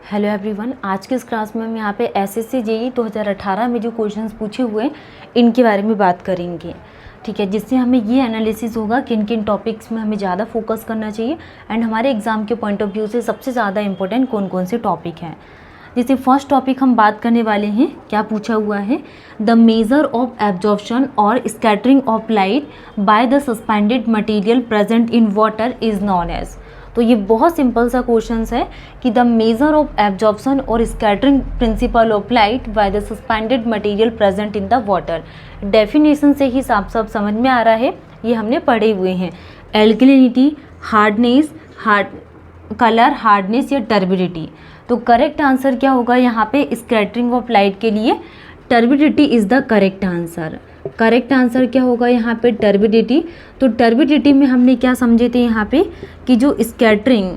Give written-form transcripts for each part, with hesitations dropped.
Hello everyone, आज के इस क्लास में हम यहाँ पे एसएससी जेईई 2018 में जो क्वेश्चंस पूछे हुए हैं इनके बारे में बात करेंगे। ठीक है, जिससे हमें ये एनालिसिस होगा किन किन टॉपिक्स में हमें ज़्यादा फोकस करना चाहिए एंड हमारे एग्ज़ाम के पॉइंट ऑफ व्यू से सबसे ज़्यादा इंपॉर्टेंट कौन कौन से टॉपिक हैं। जैसे फर्स्ट टॉपिक हम बात करने वाले हैं, क्या पूछा हुआ है, द मेजर ऑफ एब्जॉर्प्शन और scattering of light by the suspended material present in water is known as. तो ये बहुत सिंपल सा क्वेश्चन है कि द मेजर ऑफ एब्जॉर्प्शन और scattering principle of light by the suspended material present in the water. Definition से ही साफ साफ समझ में आ रहा है, ये हमने पढ़े हुए हैं। एल्कलिनिटी, हार्डनेस, कलर, हार्डनेस या टर्बिडिटी। तो करेक्ट आंसर क्या होगा यहाँ पे स्कैटरिंग ऑफ लाइट के लिए? Turbidity is the correct answer. Correct answer क्या होगा यहाँ पे? टर्बिडिटी। तो टर्बिडिटी में हमने क्या समझे थे यहाँ पे कि जो scattering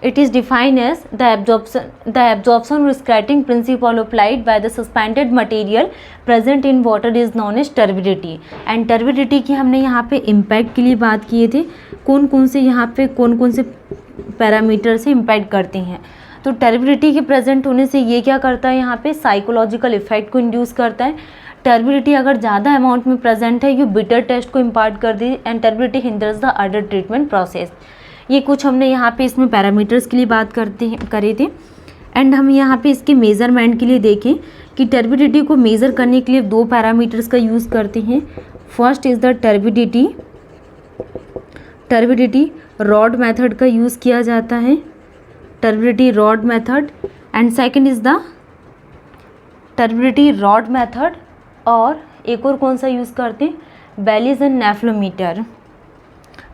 it is defined as the absorption or scattering principle of light by the suspended material present in water is known as turbidity। And turbidity की हमने यहाँ पे इम्पैक्ट के लिए बात किए थे, कौन कौन से यहाँ पे कौन कौन से पैरामीटर से इम्पैक्ट करते हैं। तो टर्बिडिटी के प्रेजेंट होने से ये क्या करता है, यहाँ पे साइकोलॉजिकल इफेक्ट को इंड्यूस करता है। टर्बिडिटी अगर ज़्यादा अमाउंट में प्रेजेंट है, ये बिटर टेस्ट को इम्पार्ट कर दी and turbidity hinders the other treatment process. ये कुछ हमने यहाँ पे इसमें पैरामीटर्स के लिए बात करे थे। एंड हम यहाँ पे इसके मेज़रमेंट के लिए देखें कि टर्बिडिटी को मेज़र करने के लिए दो पैरामीटर्स का यूज़ करते हैं। First is the turbidity rod method का यूज़ किया जाता है, turbidity rod method. And second is the turbidity rod method, और एक और कौन सा यूज़ करते हैं, Baylis and nephelometer.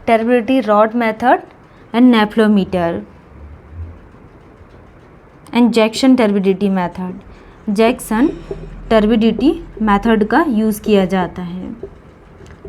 Turbidity rod method and nephelometer and Jackson turbidity method. Jackson turbidity method का यूज़ किया जाता है,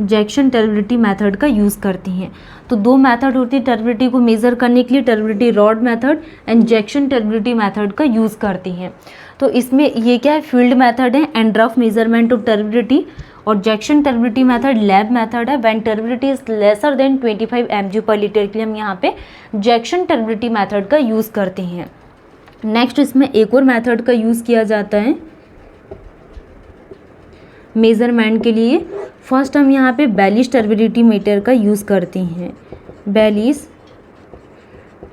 जैक्सन टर्बिडिटी मेथड का यूज़ करती हैं। तो दो मेथड होती है टर्बिडिटी को मेज़र करने के लिए, turbidity rod method and Jackson turbidity method का यूज़ करती हैं। तो इसमें ये क्या है, फील्ड मेथड है and rough measurement of turbidity, और Jackson turbidity method lab method है। When turbidity is lesser than 25 mg पर लीटर के लिए हम यहाँ पे जैक्सन टर्बिडिटी मेथड का यूज़ करते हैं। नेक्स्ट इसमें एक और मेथड का यूज़ किया जाता है मेज़रमेंट के लिए। फर्स्ट हम यहाँ पे बेलीज टर्बिडिटी मीटर का यूज़ करते हैं, बेलीज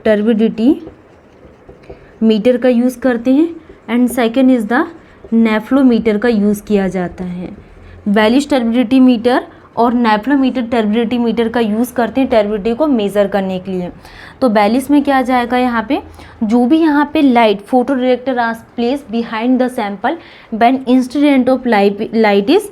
टर्बिडिटी मीटर का यूज़ करते हैं। एंड सेकेंड इज़ द नेफ्लोमीटर का यूज़ किया जाता है। बेलीज टर्बिडिटी मीटर और नेफ्लोमीटर टर्बिडिटी मीटर का यूज़ करते हैं टर्बिडिटी को मेज़र करने के लिए। तो बेलीज में क्या आ जाएगा, यहाँ पे जो भी यहाँ पे light photo detector are place behind the sample when incident of light is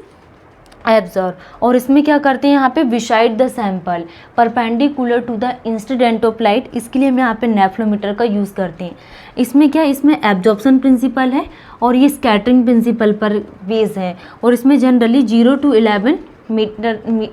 absorb, और इसमें क्या करते हैं यहाँ पे beside the sample perpendicular to the incident of light, इसके लिए हम यहाँ पे नेफ्लोमीटर का यूज़ करते हैं। इसमें क्या, इसमें एब्जॉर्प्शन प्रिंसिपल है और ये स्कैटरिंग प्रिंसिपल पर बेस है, और इसमें जनरली 0 to 11 मीटर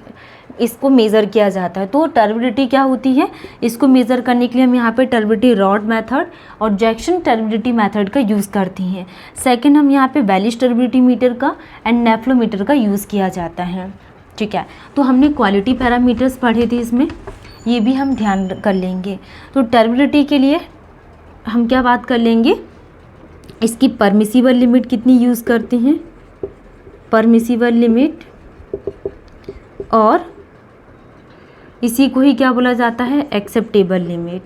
इसको मेज़र किया जाता है। तो टर्बिडिटी क्या होती है, इसको मेज़र करने के लिए हम यहाँ पे टर्बिडिटी रॉड मेथड और जैक्सन टर्बिडिटी मेथड का यूज़ करती हैं। सेकंड हम यहाँ पे बेलीज टर्बिडिटी मीटर का एंड नेफ्लोमीटर का यूज़ किया जाता है। ठीक है, तो हमने क्वालिटी पैरामीटर्स पढ़े थे, इसमें ये भी हम ध्यान कर लेंगे। तो टर्बिडिटी के लिए हम क्या बात कर लेंगे, इसकी परमिसिबल लिमिट कितनी यूज़ करते हैं, परमिसिबल लिमिट, और इसी को ही क्या बोला जाता है, एक्सेप्टेबल लिमिट।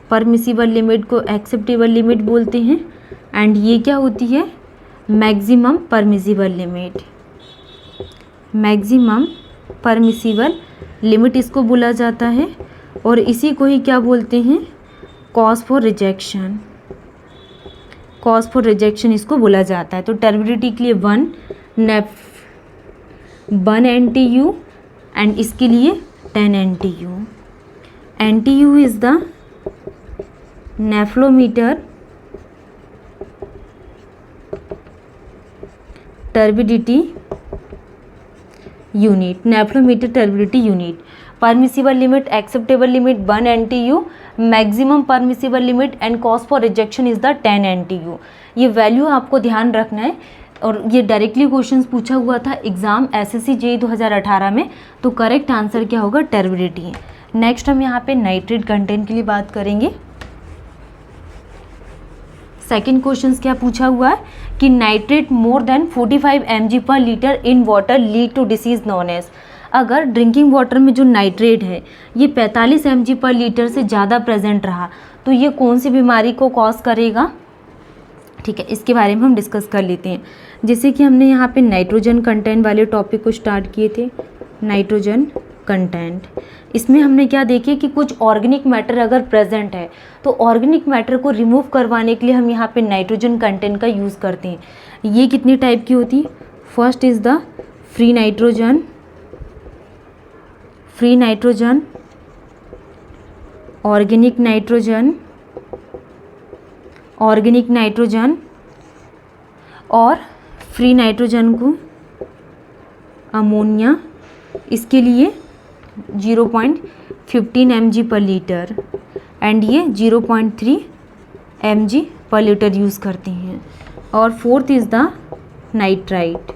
परमिसिबल लिमिट को एक्सेप्टेबल लिमिट बोलते हैं। एंड ये क्या होती है, maximum permissible limit, maximum permissible limit इसको बोला जाता है। और इसी को ही क्या बोलते हैं, cause for rejection, cause for rejection इसको बोला जाता है। तो टर्बिडिटी के लिए 1 NTU एंड इसके लिए 10 NTU। NTU is the nephelometer turbidity unit, nephelometer turbidity unit. Permissible limit, acceptable limit 1 NTU, maximum permissible limit and cause for rejection is the 10 NTU। ये वैल्यू आपको ध्यान रखना है, और ये डायरेक्टली क्वेश्चंस पूछा हुआ था एग्ज़ाम एसएससी जेईई 2018 में। तो करेक्ट आंसर क्या होगा, टर्बिडिटी। नेक्स्ट हम यहाँ पे नाइट्रेट कंटेंट के लिए बात करेंगे। सेकेंड क्वेश्चन क्या पूछा हुआ है कि नाइट्रेट मोर देन 45 mg पर litre in water lead to disease known as. अगर ड्रिंकिंग वाटर में जो नाइट्रेट है ये 45 mg पर लीटर से ज़्यादा प्रेजेंट रहा तो ये कौन सी बीमारी को कॉज करेगा, ठीक है, इसके बारे में हम डिस्कस कर लेते हैं। जैसे कि हमने यहाँ पे नाइट्रोजन कंटेंट वाले टॉपिक को स्टार्ट किए थे, नाइट्रोजन कंटेंट, इसमें हमने क्या देखे कि कुछ ऑर्गेनिक मैटर अगर प्रेजेंट है तो ऑर्गेनिक मैटर को रिमूव करवाने के लिए हम यहाँ पे नाइट्रोजन कंटेंट का यूज़ करते हैं। ये कितनी टाइप की होती है? First is the free nitrogen, organic nitrogen और फ्री नाइट्रोजन को अमोनिया, इसके लिए 0.15 mg पर लीटर एंड ये 0.3 mg पर लीटर यूज़ करते हैं। और fourth is the nitrite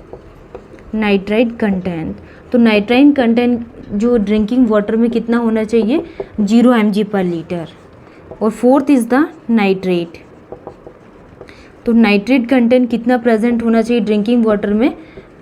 content. तो नाइट्राइट कंटेंट जो ड्रिंकिंग वाटर में कितना होना चाहिए? 0 mg पर लीटर। और फोर्थ इज़ द नाइट्रेट। तो नाइट्रेट कंटेंट कितना प्रेजेंट होना चाहिए ड्रिंकिंग वाटर में?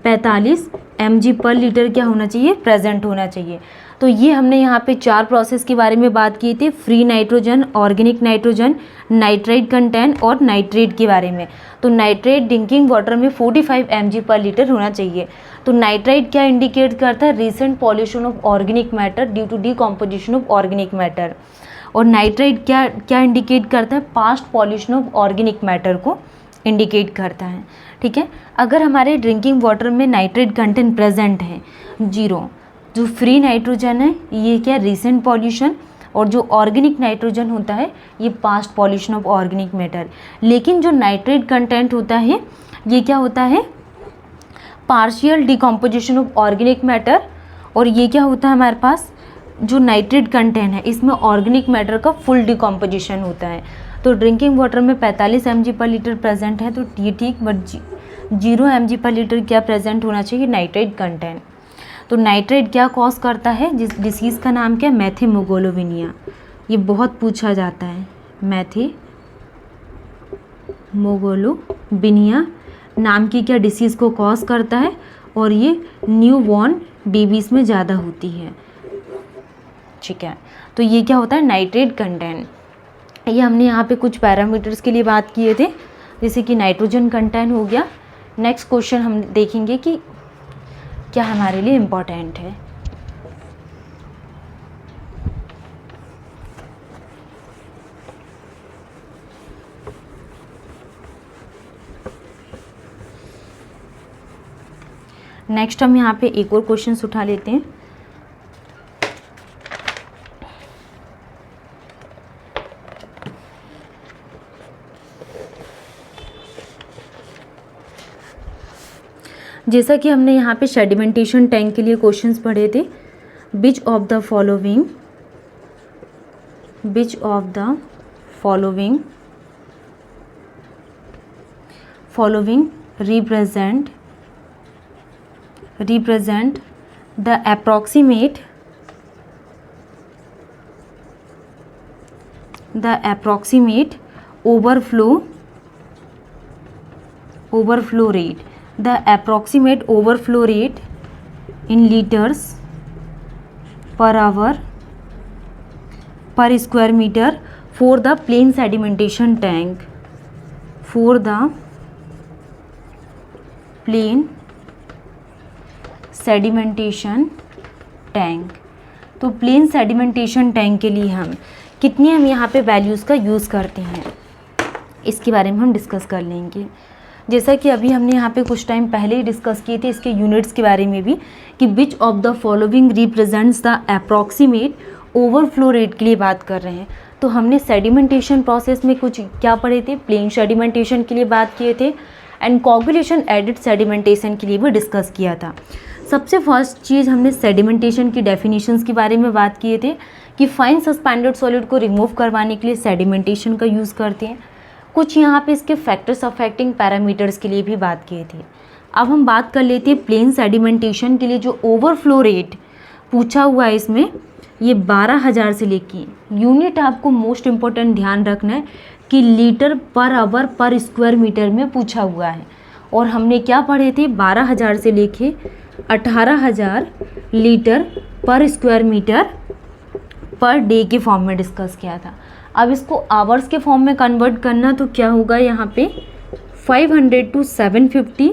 45 mg पर लीटर क्या होना चाहिए? प्रेजेंट होना चाहिए। तो ये हमने यहाँ पे 4 प्रोसेस के बारे में बात की थी, free nitrogen, organic nitrogen, nitrite content और नाइट्रेट के बारे में। तो नाइट्रेट ड्रिंकिंग वाटर में 45 mg पर लीटर होना चाहिए। तो नाइट्राइट क्या इंडिकेट करता है? Recent pollution of organic matter due to decomposition of organic matter. और नाइट्राइट क्या इंडिकेट करता है? Past pollution of organic matter को इंडिकेट करता है, ठीक है। अगर हमारे ड्रिंकिंग वाटर में नाइट्रेट कंटेंट प्रेजेंट है 0, जो फ्री नाइट्रोजन है ये क्या? रीसेंट पॉल्यूशन, और जो ऑर्गेनिक नाइट्रोजन होता है ये past pollution of organic matter. लेकिन जो नाइट्रेट कंटेंट होता है ये क्या होता है? Partial decomposition of organic matter. और ये क्या होता है हमारे पास? जो नाइट्रेट कंटेंट है इसमें ऑर्गेनिक मैटर का फुल डिकम्पोजिशन होता है। तो ड्रिंकिंग वाटर में 45 mg पर लीटर प्रेजेंट है तो ये ठीक, बट 0 mg पर लीटर क्या प्रेजेंट होना चाहिए? Nitrate content. तो नाइट्रेट क्या कॉज करता है? जिस डिसीज़ का नाम क्या है? मैथेमोग्लोबिनिया। ये बहुत पूछा जाता है, मैथेमोग्लोबिनिया नाम की क्या डिसीज़ को कॉज करता है? और ये न्यू बॉर्न बेबीज़ में ज़्यादा होती है, ठीक है। तो ये क्या होता है? Nitrate content. ये हमने यहाँ पे कुछ पैरामीटर्स के लिए बात किए थे, जैसे कि नाइट्रोजन कंटेंट हो गया। नेक्स्ट क्वेश्चन हम देखेंगे कि क्या हमारे लिए इम्पोर्टेंट है। नेक्स्ट हम यहाँ पे एक और क्वेश्चन उठा लेते हैं। जैसा कि हमने यहाँ पे सेडिमेंटेशन टैंक के लिए क्वेश्चंस पढ़े थे, which of the following represent the approximate overflow rate, the approximate overflow rate in liters per hour per square meter for the plain sedimentation tank, sedimentation tank. तो प्लेन सेडिमेंटेशन टैंक के लिए हम यहाँ पे values का use करते हैं, इसके बारे में हम डिस्कस कर लेंगे। जैसा कि अभी हमने यहाँ पे कुछ टाइम पहले ही डिस्कस किए थे इसके यूनिट्स के बारे में भी, कि which of the following represents the approximate overflow rate के लिए बात कर रहे हैं। तो हमने सेडिमेंटेशन प्रोसेस में कुछ क्या पढ़े थे? प्लेन सेडिमेंटेशन के लिए बात किए थे एंड कोगुलेशन एडिड सेडिमेंटेशन के लिए भी डिस्कस किया था। सबसे फर्स्ट चीज़ हमने सेडिमेंटेशन की डेफिनेशंस के बारे में बात किए थे कि फाइन सस्पेंडेड सॉलिड को रिमूव करवाने के लिए सेडिमेंटेशन का यूज़ करते हैं। कुछ यहाँ पे इसके फैक्टर्स अफेक्टिंग पैरामीटर्स के लिए भी बात किए थे। अब हम बात कर लेते हैं प्लेन सेडिमेंटेशन के लिए जो ओवरफ्लो रेट पूछा हुआ है इसमें, ये 12,000 से लेके, यूनिट आपको मोस्ट इम्पोर्टेंट ध्यान रखना है कि लीटर पर आवर पर स्क्वायर मीटर में पूछा हुआ है। और हमने क्या पढ़े थे, 12,000 से लेके 18,000 litre per square metre per day के फॉर्म में डिस्कस किया था। अब इसको आवर्स के फॉर्म में कन्वर्ट करना तो क्या होगा, यहाँ पे 500 to 750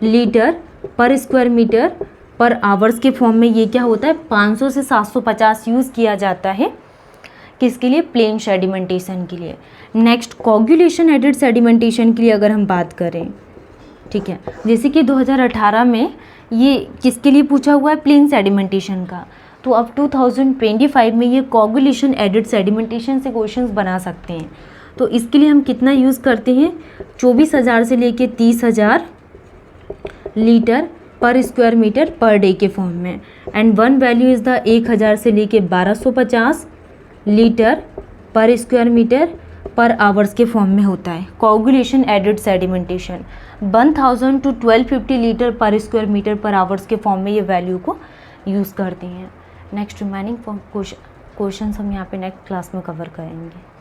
litre per square metre per hours के फॉर्म में ये क्या होता है, 500 से 750 यूज़ किया जाता है। किसके लिए, प्लेन सेडिमेंटेशन के लिए। नेक्स्ट कोगुलेशन एडेड सेडिमेंटेशन के लिए अगर हम बात करें, ठीक है, जैसे कि 2018 में ये किसके लिए पूछा हुआ है, प्लेन सेडिमेंटेशन का। तो अब 2025 में ये कोगुलेशन एडेड सेडिमेंटेशन से क्वेश्चंस बना सकते हैं। तो इसके लिए हम कितना यूज़ करते हैं, 24,000 से लेके 30,000 litre per square metre per day के फॉर्म में। And one value is the 1,000 से लेके 1250 litre per square metre per hours के फॉर्म में होता है coagulation added sedimentation. 1000 to 1250 litre per square metre per hours के फॉर्म में ये वैल्यू को यूज़ करते हैं। नेक्स्ट रिमेनिंग क्वेश्चन हम यहाँ पे नेक्स्ट क्लास में कवर करेंगे।